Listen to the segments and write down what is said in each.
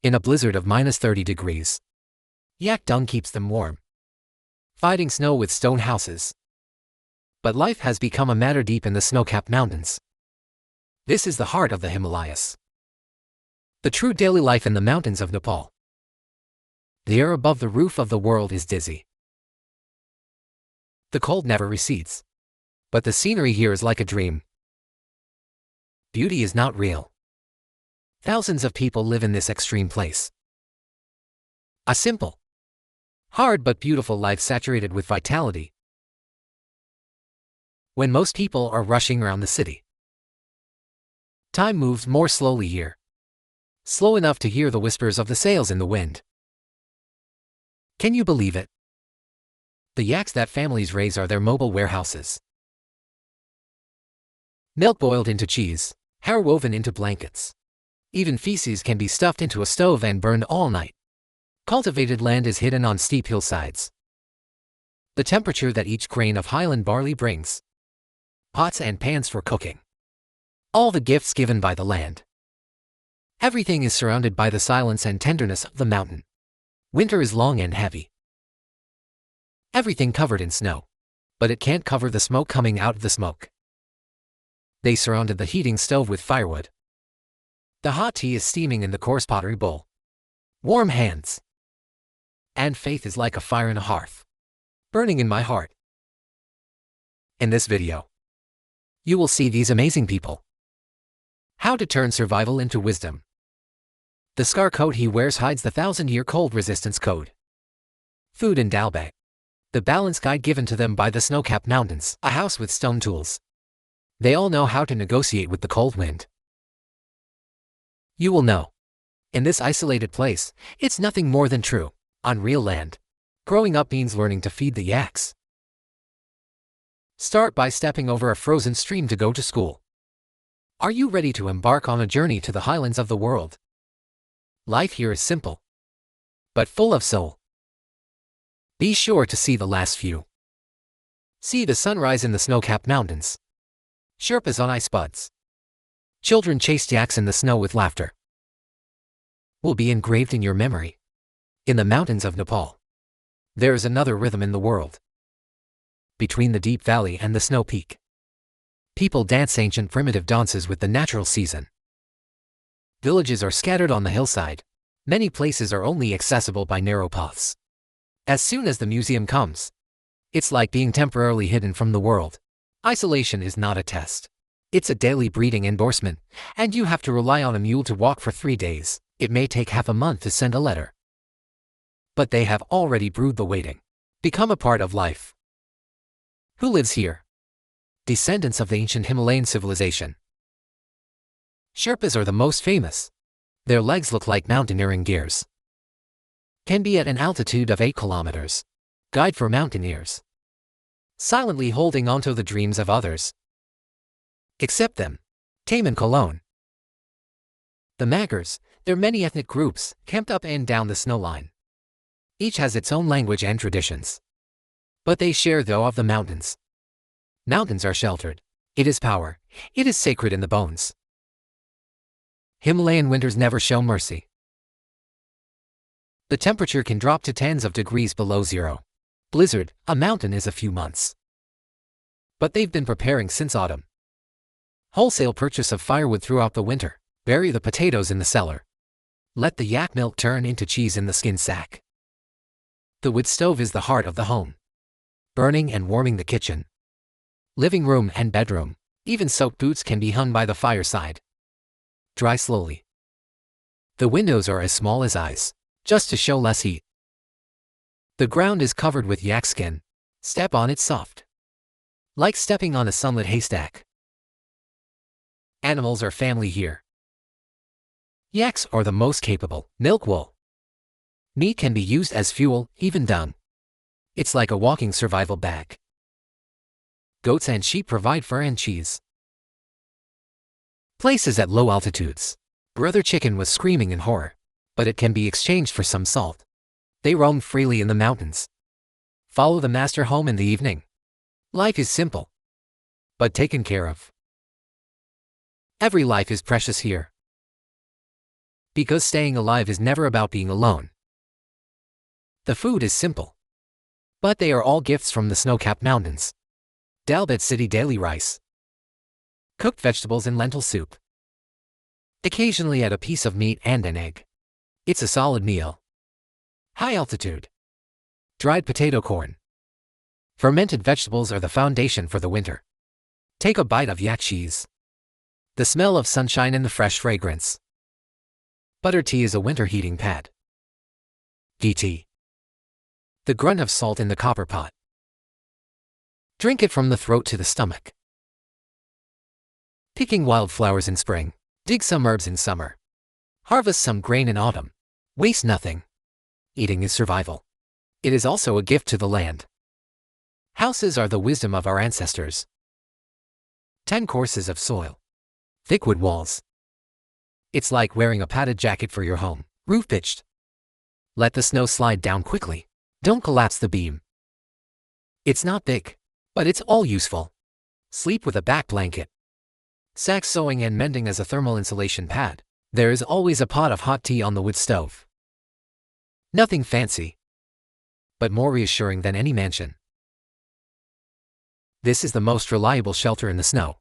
in a blizzard of -30 degrees. Yak dung keeps them warm, fighting snow with stone houses. But life has become a matter deep in the snow-capped mountains. This is the heart of the Himalayas. The true daily life in the mountains of Nepal. The air above the roof of the world is dizzy. The cold never recedes. But the scenery here is like a dream. Beauty is not real. Thousands of people live in this extreme place. A simple, hard but beautiful life saturated with vitality. When most people are rushing around the city, time moves more slowly here. Slow enough to hear the whispers of the sails in the wind. Can you believe it? The yaks that families raise are their mobile warehouses. Milk boiled into cheese, hair woven into blankets. Even feces can be stuffed into a stove and burned all night. Cultivated land is hidden on steep hillsides. The temperature that each grain of highland barley brings. Pots and pans for cooking. All the gifts given by the land. Everything is surrounded by the silence and tenderness of the mountain. Winter is long and heavy. Everything covered in snow. But it can't cover the smoke coming out of the smoke. They surrounded the heating stove with firewood. The hot tea is steaming in the coarse pottery bowl. Warm hands. And faith is like a fire in a hearth, burning in my heart. In this video, you will see these amazing people. How to turn survival into wisdom. The scar coat he wears hides the 1,000-year cold resistance code. Food and dalbag. The balance guide given to them by the snow-capped mountains. A house with stone tools. They all know how to negotiate with the cold wind. You will know. In this isolated place, it's nothing more than true, unreal land. Growing up means learning to feed the yaks. Start by stepping over a frozen stream to go to school. Are you ready to embark on a journey to the highlands of the world? Life here is simple, but full of soul. Be sure to see the last view. See the sunrise in the snow-capped mountains. Sherpas on ice buds. Children chased yaks in the snow with laughter. Will be engraved in your memory. In the mountains of Nepal, there is another rhythm in the world. Between the deep valley and the snow peak, people dance ancient primitive dances with the natural season. Villages are scattered on the hillside. Many places are only accessible by narrow paths. As soon as the museum comes, it's like being temporarily hidden from the world. Isolation is not a test. It's a daily breeding endorsement, and you have to rely on a mule to walk for 3 days. It may take half a month to send a letter. But they have already brewed the waiting. Become a part of life. Who lives here? Descendants of the ancient Himalayan civilization. Sherpas are the most famous. Their legs look like mountaineering gears. Can be at an altitude of 8 kilometers. Guide for mountaineers. Silently holding onto the dreams of others. Accept them. Tame and Cologne. The Magars, they're many ethnic groups, camped up and down the snow line. Each has its own language and traditions. But they share the awe of the mountains. Mountains are sheltered. It is power. It is sacred in the bones. Himalayan winters never show mercy. The temperature can drop to tens of degrees below zero. Blizzard, a mountain is a few months. But they've been preparing since autumn. Wholesale purchase of firewood throughout the winter. Bury the potatoes in the cellar. Let the yak milk turn into cheese in the skin sack. The wood stove is the heart of the home. Burning and warming the kitchen. Living room and bedroom. Even soaked boots can be hung by the fireside. Dry slowly. The windows are as small as eyes, just to show less heat. The ground is covered with yak skin. Step on it soft. Like stepping on a sunlit haystack. Animals are family here. Yaks are the most capable. Milk wool. Meat can be used as fuel, even dung. It's like a walking survival bag. Goats and sheep provide fur and cheese. Places at low altitudes. Brother chicken was screaming in horror, but it can be exchanged for some salt. They roam freely in the mountains. Follow the master home in the evening. Life is simple, but taken care of. Every life is precious here. Because staying alive is never about being alone. The food is simple, but they are all gifts from the snow-capped mountains. Dalbat City daily rice. Cooked vegetables and lentil soup. Occasionally add a piece of meat and an egg. It's a solid meal. High altitude. Dried potato corn. Fermented vegetables are the foundation for the winter. Take a bite of yak cheese. The smell of sunshine and the fresh fragrance. Butter tea is a winter heating pad. Ghee tea. The grunt of salt in the copper pot. Drink it from the throat to the stomach. Picking wildflowers in spring. Dig some herbs in summer. Harvest some grain in autumn. Waste nothing. Eating is survival. It is also a gift to the land. Houses are the wisdom of our ancestors. 10 courses of soil. Thick wood walls. It's like wearing a padded jacket for your home. Roof pitched. Let the snow slide down quickly. Don't collapse the beam. It's not big, but it's all useful. Sleep with a back blanket. Sack sewing and mending as a thermal insulation pad. There is always a pot of hot tea on the wood stove. Nothing fancy, but more reassuring than any mansion. This is the most reliable shelter in the snow.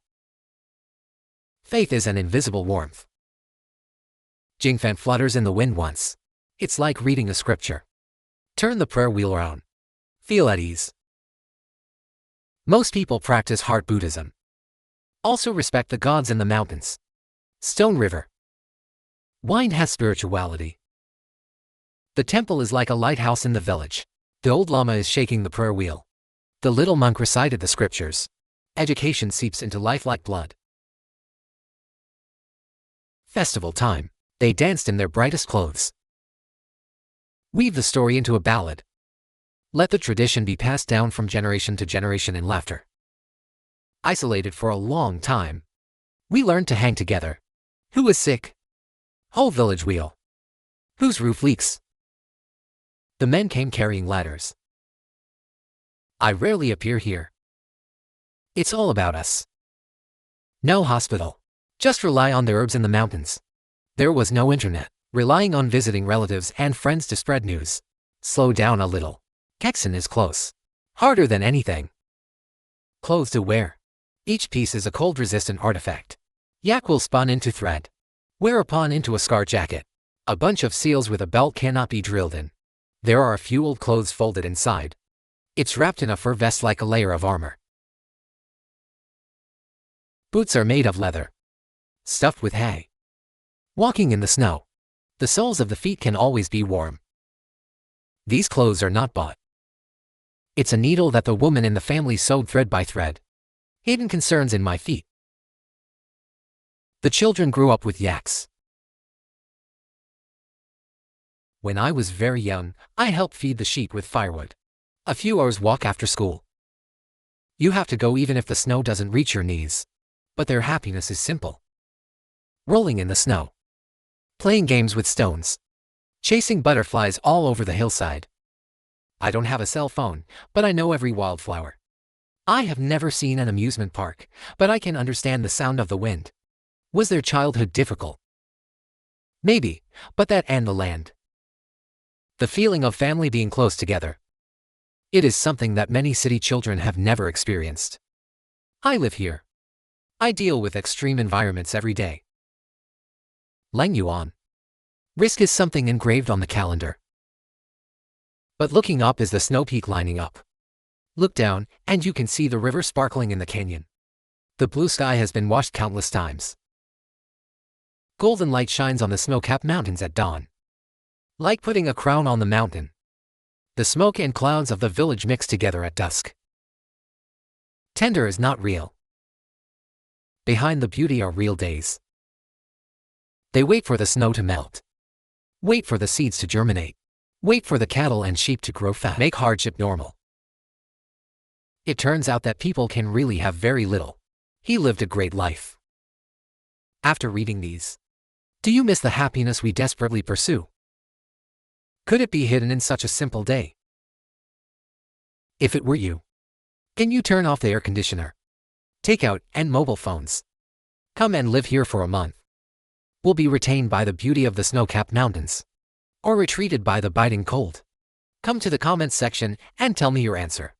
Faith is an invisible warmth. Jingfan flutters in the wind once. It's like reading a scripture. Turn the prayer wheel around. Feel at ease. Most people practice heart Buddhism. Also respect the gods in the mountains. Stone River. Wine has spirituality. The temple is like a lighthouse in the village. The old lama is shaking the prayer wheel. The little monk recited the scriptures. Education seeps into life like blood. Festival time. They danced in their brightest clothes. Weave the story into a ballad. Let the tradition be passed down from generation to generation in laughter. Isolated for a long time, we learned to hang together. Who is sick? Whole village wheel. Whose roof leaks? The men came carrying ladders. I rarely appear here. It's all about us. No hospital. Just rely on the herbs in the mountains. There was no internet. Relying on visiting relatives and friends to spread news. Slow down a little. Keksin is close. Harder than anything. Clothes to wear. Each piece is a cold-resistant artifact. Yak will spun into thread. Whereupon into a scar jacket. A bunch of seals with a belt cannot be drilled in. There are a few old clothes folded inside. It's wrapped in a fur vest like a layer of armor. Boots are made of leather. Stuffed with hay. Walking in the snow. The soles of the feet can always be warm. These clothes are not bought. It's a needle that the woman in the family sewed thread by thread. Hidden concerns in my feet. The children grew up with yaks. When I was very young, I helped feed the sheep with firewood. A few hours walk after school. You have to go even if the snow doesn't reach your knees. But their happiness is simple. Rolling in the snow. Playing games with stones. Chasing butterflies all over the hillside. I don't have a cell phone, but I know every wildflower. I have never seen an amusement park, but I can understand the sound of the wind. Was their childhood difficult? Maybe, but that and the land. The feeling of family being close together. It is something that many city children have never experienced. I live here. I deal with extreme environments every day. Lang Yuan. Risk is something engraved on the calendar. But looking up is the snow peak lining up. Look down, and you can see the river sparkling in the canyon. The blue sky has been washed countless times. Golden light shines on the snow-capped mountains at dawn. Like putting a crown on the mountain. The smoke and clouds of the village mix together at dusk. Tender is not real. Behind the beauty are real days. They wait for the snow to melt. Wait for the seeds to germinate. Wait for the cattle and sheep to grow fat. Make hardship normal. It turns out that people can really have very little. He lived a great life. After reading these, do you miss the happiness we desperately pursue? Could it be hidden in such a simple day? If it were you, can you turn off the air conditioner, takeout, and mobile phones? Come and live here for a month. will be retained by the beauty of the snow-capped mountains, or retreated by the biting cold? Come to the comments section and tell me your answer.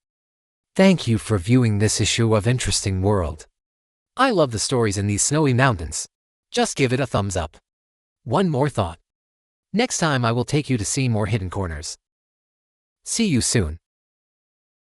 Thank you for viewing this issue of Interesting World. I love the stories in these snowy mountains. Just give it a thumbs up. One more thought. Next time I will take you to see more hidden corners. See you soon.